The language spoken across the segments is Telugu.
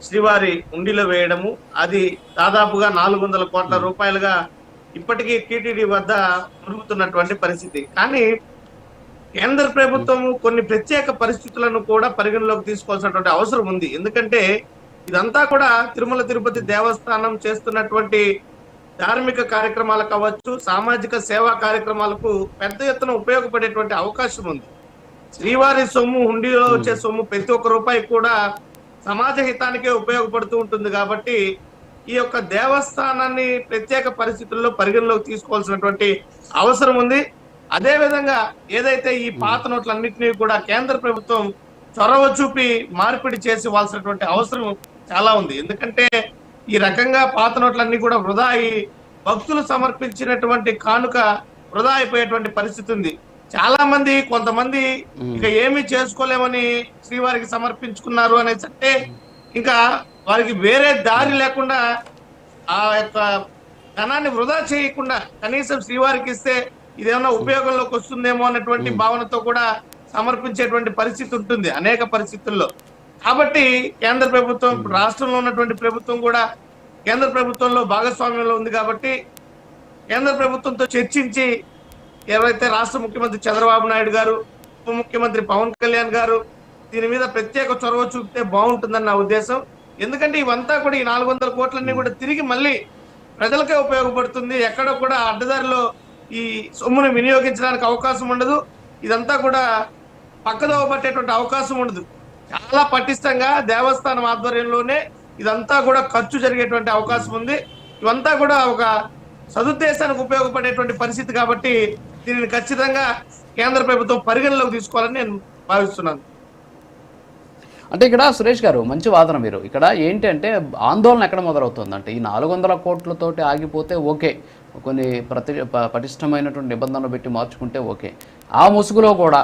శ్రీవారి ఉండిలో వేయడము, అది దాదాపుగా 400 కోట్ల ఉమ్, రూపాయలుగా ఇప్పటికీ టీటీడీ వద్ద మురుగుతున్నటువంటి పరిస్థితి. కానీ కేంద్ర ఉమ్, ప్రభుత్వం కొన్ని ప్రత్యేక పరిస్థితులను కూడా పరిగణలోకి తీసుకోవాల్సినటువంటి అవసరం ఉంది. ఎందుకంటే ఇదంతా కూడా తిరుమల తిరుపతి ఉమ్, దేవస్థానం చేస్తున్నటువంటి ధార్మిక కార్యక్రమాలకు అవ్వచ్చు, సామాజిక సేవా కార్యక్రమాలకు పెద్ద ఎత్తున ఉపయోగపడేటువంటి అవకాశం ఉంది. శ్రీవారి సొమ్ము, హుండీలో ఉమ్, వచ్చే సొమ్ము ప్రతి ఒక్క రూపాయి కూడా సమాజ హితానికే ఉపయోగపడుతూ ఉంటుంది కాబట్టి ఈ యొక్క దేవస్థానాన్ని ప్రత్యేక పరిస్థితుల్లో పరిగణలోకి తీసుకోవాల్సినటువంటి అవసరం ఉంది. అదే విధంగా ఏదైతే ఈ ఉమ్, పాత నోట్లన్నింటినీ కూడా కేంద్ర ప్రభుత్వం చొరవ చూపి మార్పిడి చేసి ఇవ్వాల్సినటువంటి అవసరం చాలా ఉంది. ఎందుకంటే ఈ రకంగా పాత నోట్లన్నీ కూడా వృధా అయి భక్తులు సమర్పించినటువంటి కానుక వృధా అయిపోయేటువంటి పరిస్థితి ఉంది. చాలా మంది, కొంతమంది ఉమ్, ఇక ఏమీ చేసుకోలేమని శ్రీవారికి సమర్పించుకున్నారు అనేసి అంటే ఇంకా వారికి వేరే దారి లేకుండా ఆ యొక్క ధనాన్ని వృధా చేయకుండా కనీసం శ్రీవారికి ఇస్తే ఇదేమన్నా ఉపయోగంలోకి వస్తుందేమో అన్నటువంటి ఉమ్, భావనతో కూడా సమర్పించేటువంటి పరిస్థితి ఉంటుంది అనేక పరిస్థితుల్లో. కాబట్టి కేంద్ర ప్రభుత్వం, ఉమ్, రాష్ట్రంలో ఉన్నటువంటి ప్రభుత్వం కూడా కేంద్ర ప్రభుత్వంలో భాగస్వామ్యంలో ఉంది కాబట్టి కేంద్ర ప్రభుత్వంతో చర్చించి ఎవరైతే రాష్ట్ర ముఖ్యమంత్రి చంద్రబాబు నాయుడు గారు, ఉప ముఖ్యమంత్రి పవన్ కళ్యాణ్ గారు దీని మీద ప్రత్యేక చొరవ చూపితే బాగుంటుందని నా ఉద్దేశం. ఎందుకంటే ఇవంతా కూడా ఈ 400 కోట్లన్నీ ఉమ్. కూడా తిరిగి మళ్ళీ ప్రజలకే ఉపయోగపడుతుంది. ఎక్కడ కూడా అడ్డదారిలో ఈ సొమ్మును వినియోగించడానికి అవకాశం ఉండదు. ఇదంతా కూడా పక్కదోవ పట్టేటువంటి అవకాశం ఉండదు. చాలా పటిష్టంగా దేవస్థానం ఆధ్వర్యంలోనే ఇదంతా కూడా ఖర్చు జరిగేటువంటి అవకాశం ఉంది. ఇవంతా కూడా ఒక సదుద్దేశానికి ఉపయోగపడేటువంటి పరిస్థితి కాబట్టి దీనిని ఖచ్చితంగా కేంద్ర ప్రభుత్వం పరిగణలోకి తీసుకోవాలని నేను భావిస్తున్నాను. అంటే ఇక్కడ సురేష్ గారు మంచి వాదన. మీరు ఇక్కడ ఏంటి అంటే ఆందోళన ఎక్కడ మొదలవుతుందంటే ఈ 400 కోట్లతోటి ఆగిపోతే ఓకే, కొన్ని పటిష్టమైనటువంటి నిబంధనలు పెట్టి మార్చుకుంటే ఓకే, ఆ ముసుగులో కూడా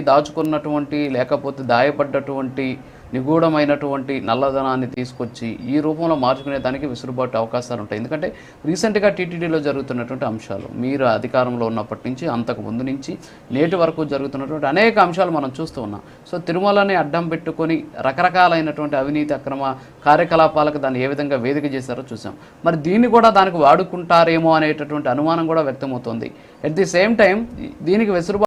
దాచుకున్నటువంటి లేకపోతే దాయపడ్డటువంటి నిగూఢమైనటువంటి నల్లధనాన్ని తీసుకొచ్చి ఈ రూపంలో మార్చుకునే దానికి విసులుబాటు అవకాశాలు ఉంటాయి. ఎందుకంటే రీసెంట్గా టీటీడీలో జరుగుతున్నటువంటి అంశాలు, మీరు అధికారంలో ఉన్నప్పటి నుంచి అంతకు ముందు నుంచి నేటి వరకు జరుగుతున్నటువంటి అనేక అంశాలు మనం చూస్తూ ఉన్నాం. సో తిరుమలని అడ్డం పెట్టుకొని రకరకాలైనటువంటి అవినీతి అక్రమ కార్యకలాపాలకు దాన్ని ఏ విధంగా వేదిక చేశారో చూసాం. మరి దీన్ని కూడా దానికి వాడుకుంటారేమో అనేటటువంటి అనుమానం కూడా వ్యక్తమవుతోంది. ఎట్ ది సేమ్ టైం దీనికి వెసులుబాటు